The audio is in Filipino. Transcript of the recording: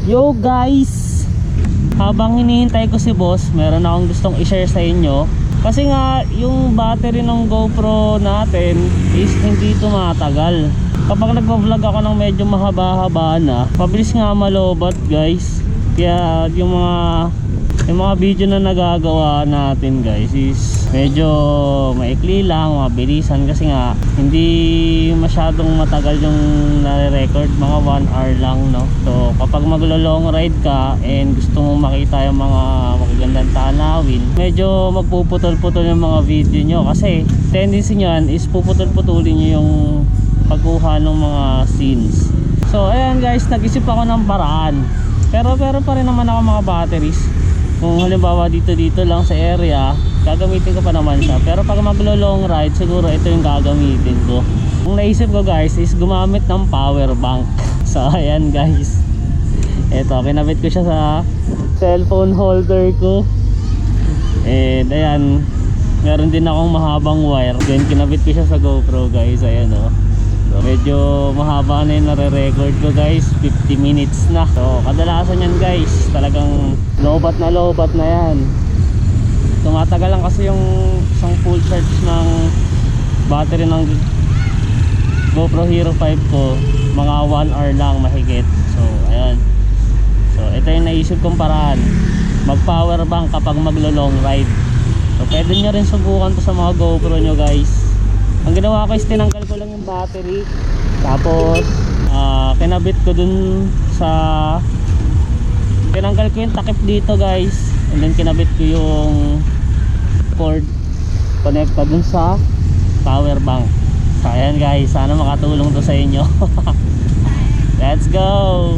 Yo guys, habang hinihintay ko si boss, meron akong gustong i-share sa inyo. Kasi nga yung battery ng GoPro natin is hindi tumatagal. Kapag nagvo-vlog ako ng medyo mahaba-haba na, pabilis nga malobat guys. Kaya yung mga video na nagagawa natin guys is medyo maikli lang, mabilisan. Kasi nga hindi masyadong matagal yung nare-record, mga 1 hour lang, no? So kapag maglo-long ride ka and gusto mo makita yung mga magagandang tanawin, medyo magpuputol-putol yung mga video nyo. Kasi tendency nyan is puputol-putulin nyo yung pagkuha ng mga scenes. So ayan guys, nag-isip ako ng paraan. Pero pa rin naman ako mga batteries. Kung halimbawa dito lang sa area, gagamitin ko pa naman siya. Pero pag maglo-long ride, siguro ito yung gagamitin ko. Ang naisip ko guys is gumamit ng power bank. So ayan guys, eto, kinabit ko siya sa cellphone holder ko. And ayan, meron din akong mahabang wire. Then kinabit ko siya sa GoPro guys. Ayan o. So medyo mahaba na yung nare-record ko guys, 50 minutes na. So kadalasan yan guys, talagang lobat na yan. Tumatagal lang kasi yung isang full charge ng battery ng GoPro Hero 5 ko, mga 1 hour lang mahigit. So ayan, so ito yung naisip kong paraan, mag power bank kapag maglo long ride. So pwede nyo rin subukan to sa mga GoPro nyo guys. Ang ginawa ko is tinanggal ko lang yung battery, tapos kinabit ko dun sa, tinanggal ko yung takip dito guys, and then kinabit ko yung cord connecta dun sa power bank. So ayan guys, sana makatulong to sa inyo. Let's go.